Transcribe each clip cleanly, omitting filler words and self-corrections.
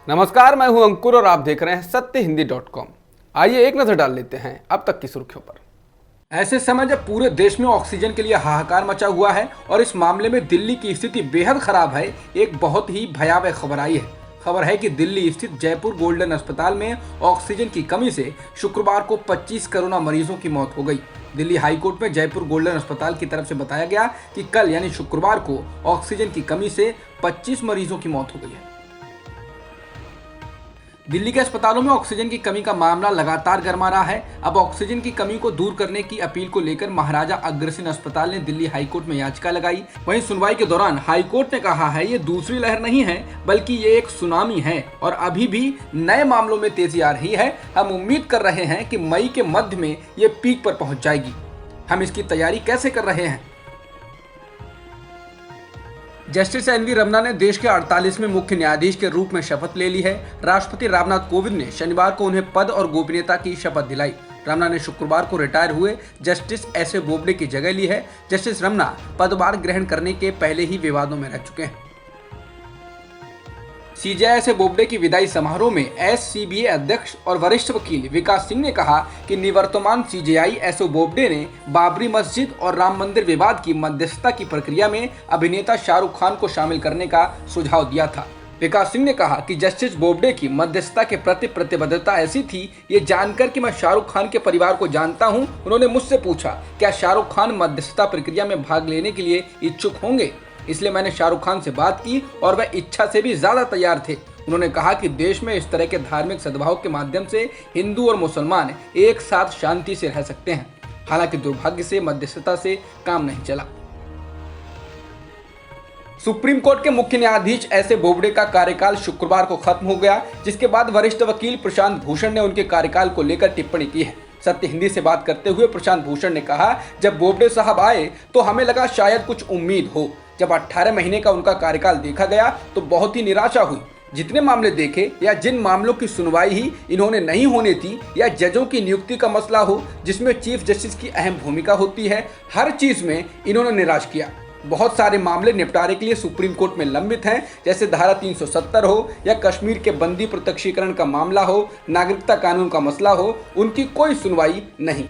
नमस्कार, मैं हूं अंकुर और आप देख रहे हैं सत्यहिंदी.com। आइए एक नजर डाल लेते हैं अब तक की सुर्खियों पर। ऐसे समय जब पूरे देश में ऑक्सीजन के लिए हाहाकार मचा हुआ है और इस मामले में दिल्ली की स्थिति बेहद खराब है, एक बहुत ही भयावह खबर आई है। खबर है कि दिल्ली स्थित जयपुर गोल्डन अस्पताल में ऑक्सीजन की कमी से शुक्रवार को 25 कोरोना मरीजों की मौत हो गई। दिल्ली हाईकोर्ट में जयपुर गोल्डन अस्पताल की तरफ से बताया गया कि कल यानी शुक्रवार को ऑक्सीजन की कमी से 25 मरीजों की मौत हो गई है। दिल्ली के अस्पतालों में ऑक्सीजन की कमी का मामला लगातार गर्मा रहा है। अब ऑक्सीजन की कमी को दूर करने की अपील को लेकर महाराजा अग्रसेन अस्पताल ने दिल्ली हाईकोर्ट में याचिका लगाई। वहीं सुनवाई के दौरान हाईकोर्ट ने कहा है ये दूसरी लहर नहीं है बल्कि ये एक सुनामी है और अभी भी नए मामलों में तेजी आ रही है। हम उम्मीद कर रहे हैं कि मई के मध्य में ये पीक पर पहुंच जाएगी। हम इसकी तैयारी कैसे कर रहे हैं? जस्टिस एन वी रमना ने देश के 48वें मुख्य न्यायाधीश के रूप में शपथ ले ली है। राष्ट्रपति रामनाथ कोविंद ने शनिवार को उन्हें पद और गोपनीयता की शपथ दिलाई। रमना ने शुक्रवार को रिटायर हुए जस्टिस एस ए बोबडे की जगह ली है। जस्टिस रमना पदभार ग्रहण करने के पहले ही विवादों में रह चुके हैं। सीजेआई एस ए बोबडे की विदाई समारोह में एससीबीए अध्यक्ष और वरिष्ठ वकील विकास सिंह ने कहा कि निवर्तमान सीजेआई एस ए बोबडे ने बाबरी मस्जिद और राम मंदिर विवाद की मध्यस्थता की प्रक्रिया में अभिनेता शाहरुख खान को शामिल करने का सुझाव दिया था। विकास सिंह ने कहा कि जस्टिस बोबडे की मध्यस्थता के प्रति प्रतिबद्धता ऐसी थी ये जानकर कि मैं शाहरुख खान के परिवार को जानता हूं। उन्होंने मुझसे पूछा क्या शाहरुख खान मध्यस्थता प्रक्रिया में भाग लेने के लिए इच्छुक होंगे, इसलिए मैंने शाहरुख खान से बात की और वह इच्छा से भी ज्यादा तैयार थे। उन्होंने कहा कि देश में इस तरह के धार्मिक सद्भाव के माध्यम से हिंदू और मुसलमान एक साथ शांति से रह सकते हैं। हालांकि दुर्भाग्य से मध्यस्थता से काम नहीं चला। सुप्रीम कोर्ट के मुख्य न्यायाधीश एस ए बोबडे का कार्यकाल शुक्रवार को खत्म हो गया, जिसके बाद वरिष्ठ वकील प्रशांत भूषण ने उनके कार्यकाल को लेकर टिप्पणी की है। सत्य हिंदी से बात करते हुए प्रशांत भूषण ने कहा, जब बोबडे साहब आए तो हमें लगा शायद कुछ उम्मीद हो। जब 18 महीने का उनका कार्यकाल देखा गया तो बहुत ही निराशा हुई। जितने मामले देखे या जिन मामलों की सुनवाई ही इन्होंने नहीं होनी थी या जजों की नियुक्ति का मसला हो जिसमें चीफ जस्टिस की अहम भूमिका होती है, हर चीज में इन्होंने निराश किया। बहुत सारे मामले निपटारे के लिए सुप्रीम कोर्ट में लंबित हैं, जैसे धारा 370 हो या कश्मीर के बंदी प्रत्यक्षीकरण का मामला हो, नागरिकता कानून का मसला हो, उनकी कोई सुनवाई नहीं।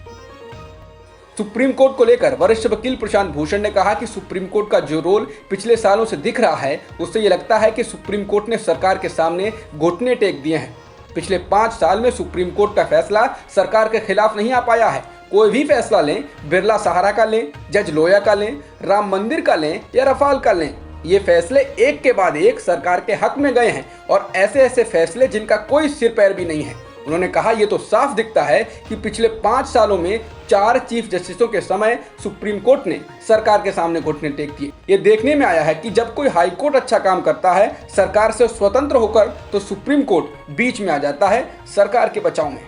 सुप्रीम कोर्ट को लेकर वरिष्ठ वकील प्रशांत भूषण ने कहा कि सुप्रीम कोर्ट का जो रोल पिछले सालों से दिख रहा है उससे ये लगता है कि सुप्रीम कोर्ट ने सरकार के सामने घुटने टेक दिए हैं। पिछले 5 साल में सुप्रीम कोर्ट का फैसला सरकार के खिलाफ नहीं आ पाया है। कोई भी फैसला लें, बिरला सहारा का लें, जज लोया का लें, राम मंदिर का लें या रफाल का लें, ये फैसले एक के बाद एक सरकार के हक में गए हैं और ऐसे ऐसे फैसले जिनका कोई सिर पैर भी नहीं है। उन्होंने कहा ये तो साफ दिखता है कि पिछले 5 सालों में 4 चीफ जस्टिसों के समय सुप्रीम कोर्ट ने सरकार के सामने घुटने टेक दिए। ये देखने में आया है कि जब कोई हाई कोर्ट अच्छा काम करता है सरकार से स्वतंत्र होकर तो सुप्रीम कोर्ट बीच में आ जाता है सरकार के बचाव में।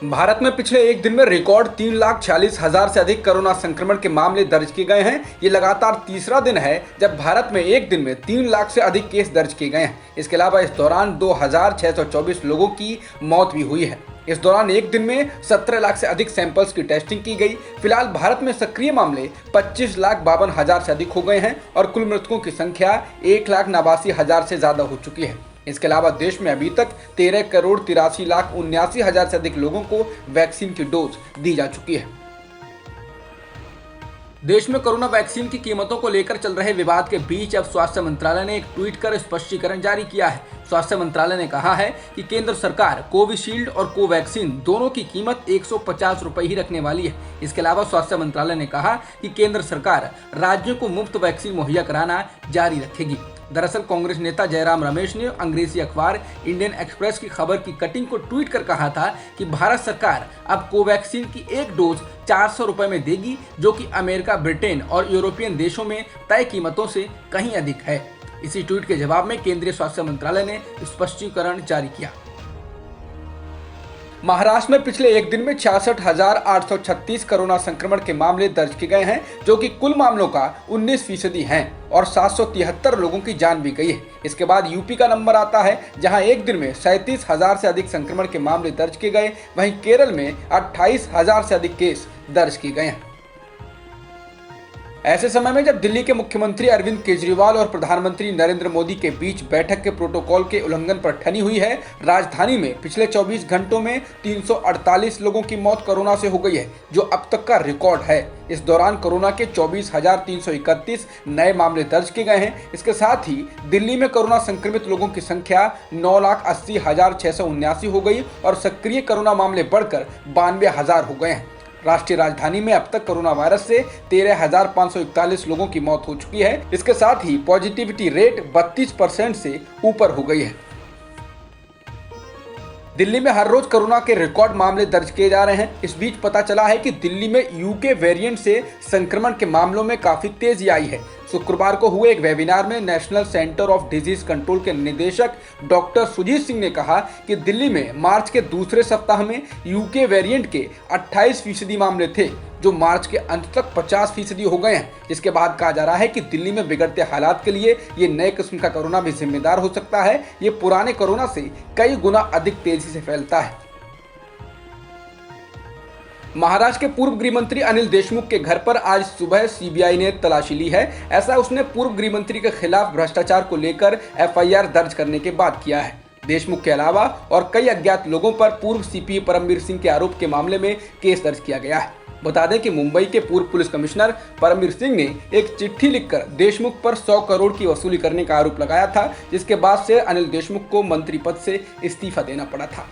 भारत में पिछले एक दिन में रिकॉर्ड 3,46,000 से अधिक कोरोना संक्रमण के मामले दर्ज किए गए हैं। ये लगातार तीसरा दिन है जब भारत में एक दिन में 3 लाख से अधिक केस दर्ज किए गए हैं। इसके अलावा इस दौरान 2,624 लोगों की मौत भी हुई है। इस दौरान एक दिन में 17 लाख से अधिक सैंपल्स की टेस्टिंग की गई। फिलहाल भारत में सक्रिय मामले 25,52,000 से अधिक हो गए हैं और कुल मृतकों की संख्या 1,89,000 से ज्यादा हो चुकी है। इसके अलावा देश में अभी तक 13,83,79,000 से अधिक लोगों को वैक्सीन की डोज दी जा चुकी है। देश में कोरोना वैक्सीन की कीमतों को लेकर चल रहे विवाद के बीच अब स्वास्थ्य मंत्रालय ने एक ट्वीट कर स्पष्टीकरण जारी किया है। स्वास्थ्य मंत्रालय ने कहा है कि केंद्र सरकार कोविशील्ड और कोवैक्सीन दोनों की कीमत 150 रुपए ही रखने वाली है। इसके अलावा स्वास्थ्य मंत्रालय ने कहा कि केंद्र सरकार राज्यों को मुफ्त वैक्सीन मुहैया कराना जारी रखेगी। दरअसल कांग्रेस नेता जयराम रमेश ने अंग्रेजी अखबार इंडियन एक्सप्रेस की खबर की कटिंग को ट्वीट कर कहा था कि भारत सरकार अब कोवैक्सीन की एक डोज 400 रुपए में देगी, जो कि अमेरिका, ब्रिटेन और यूरोपियन देशों में तय कीमतों से कहीं अधिक है। इसी ट्वीट के जवाब में केंद्रीय स्वास्थ्य मंत्रालय ने स्पष्टीकरण जारी किया। महाराष्ट्र में पिछले एक दिन में 66,836 कोरोना संक्रमण के मामले दर्ज किए गए हैं, जो कि कुल मामलों का 19% हैं और 773 लोगों की जान भी गई है। इसके बाद यूपी का नंबर आता है, जहां एक दिन में 37,000 से अधिक संक्रमण के मामले दर्ज किए गए। वहीं केरल में 28,000 से अधिक केस दर्ज किए गए हैं। ऐसे समय में जब दिल्ली के मुख्यमंत्री अरविंद केजरीवाल और प्रधानमंत्री नरेंद्र मोदी के बीच बैठक के प्रोटोकॉल के उल्लंघन पर ठनी हुई है, राजधानी में पिछले 24 घंटों में 348 लोगों की मौत कोरोना से हो गई है, जो अब तक का रिकॉर्ड है। इस दौरान कोरोना के 24,331 नए मामले दर्ज किए गए हैं। इसके साथ ही दिल्ली में कोरोना संक्रमित लोगों की संख्या 9,80,679 हो गई और सक्रिय कोरोना मामले बढ़कर 92,000 हो गए हैं। राष्ट्रीय राजधानी में अब तक कोरोना वायरस से 13,541 लोगों की मौत हो चुकी है। इसके साथ ही पॉजिटिविटी रेट 32% से ऊपर हो गई है। दिल्ली में हर रोज कोरोना के रिकॉर्ड मामले दर्ज किए जा रहे हैं। इस बीच पता चला है कि दिल्ली में यूके वेरिएंट से संक्रमण के मामलों में काफी तेजी आई है। शुक्रवार को हुए एक वेबिनार में national centre of disease control के निदेशक डॉक्टर सुजीत सिंह ने कहा कि दिल्ली में मार्च के दूसरे सप्ताह में यूके वेरिएंट के 28% मामले थे, जो मार्च के अंत तक 50% हो गए हैं। जिसके बाद कहा जा रहा है कि दिल्ली में बिगड़ते हालात के लिए ये नए किस्म का कोरोना भी जिम्मेदार हो सकता है। ये पुराने कोरोना से कई गुना अधिक तेजी से फैलता है। महाराष्ट्र के पूर्व गृह मंत्री अनिल देशमुख के घर पर आज सुबह सीबीआई ने तलाशी ली है। ऐसा उसने पूर्व गृह मंत्री के खिलाफ भ्रष्टाचार को लेकर एफआईआर दर्ज करने के बाद किया है। देशमुख के अलावा और कई अज्ञात लोगों पर पूर्व सीपी परमवीर सिंह के आरोप के मामले में केस दर्ज किया गया है। बता दें कि मुंबई के पूर्व पुलिस कमिश्नर परमवीर सिंह ने एक चिट्ठी लिखकर देशमुख पर 100 करोड़ की वसूली करने का आरोप लगाया था, जिसके बाद से अनिल देशमुख को मंत्री पद से इस्तीफा देना पड़ा था।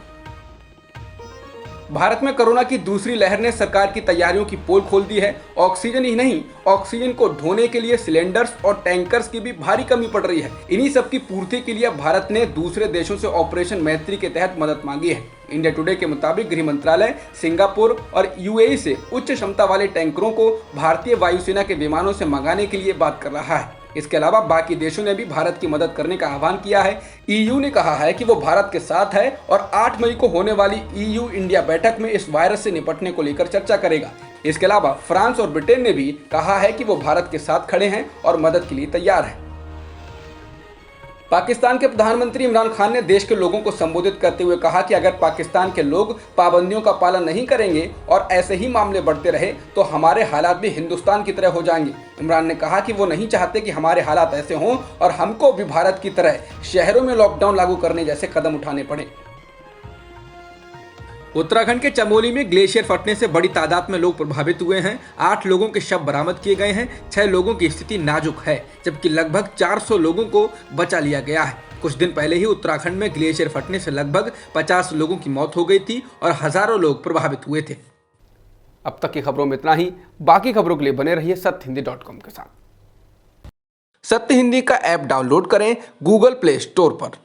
भारत में कोरोना की दूसरी लहर ने सरकार की तैयारियों की पोल खोल दी है। ऑक्सीजन ही नहीं, ऑक्सीजन को ढोने के लिए सिलेंडर्स और टैंकर्स की भी भारी कमी पड़ रही है। इन्हीं सब की पूर्ति के लिए भारत ने दूसरे देशों से ऑपरेशन मैत्री के तहत मदद मांगी है। इंडिया टुडे के मुताबिक गृह मंत्रालय सिंगापुर और यूएई से उच्च क्षमता वाले टैंकरों को भारतीय वायुसेना के विमानों से मंगाने के लिए बात कर रहा है। इसके अलावा बाकी देशों ने भी भारत की मदद करने का आह्वान किया है। ईयू ने कहा है कि वो भारत के साथ है और 8 मई को होने वाली ईयू इंडिया बैठक में इस वायरस से निपटने को लेकर चर्चा करेगा। इसके अलावा फ्रांस और ब्रिटेन ने भी कहा है कि वो भारत के साथ खड़े हैं और मदद के लिए तैयार हैं। पाकिस्तान के प्रधानमंत्री इमरान खान ने देश के लोगों को संबोधित करते हुए कहा कि अगर पाकिस्तान के लोग पाबंदियों का पालन नहीं करेंगे और ऐसे ही मामले बढ़ते रहे तो हमारे हालात भी हिंदुस्तान की तरह हो जाएंगे। इमरान ने कहा कि वो नहीं चाहते कि हमारे हालात ऐसे हों और हमको भी भारत की तरह शहरों में लॉकडाउन लागू करने जैसे कदम उठाने पड़े। उत्तराखंड के चमोली में ग्लेशियर फटने से बड़ी तादाद में लोग प्रभावित हुए हैं। 8 लोगों के शव बरामद किए गए हैं। 6 लोगों की स्थिति नाजुक है, जबकि लगभग 400 लोगों को बचा लिया गया है। कुछ दिन पहले ही उत्तराखंड में ग्लेशियर फटने से लगभग 50 लोगों की मौत हो गई थी और हजारों लोग प्रभावित हुए थे। अब तक की खबरों में इतना ही। बाकी खबरों के लिए बने रहिए सत्यहिंदी.com के साथ। सत्य हिंदी का ऐप डाउनलोड करें गूगल प्ले स्टोर पर।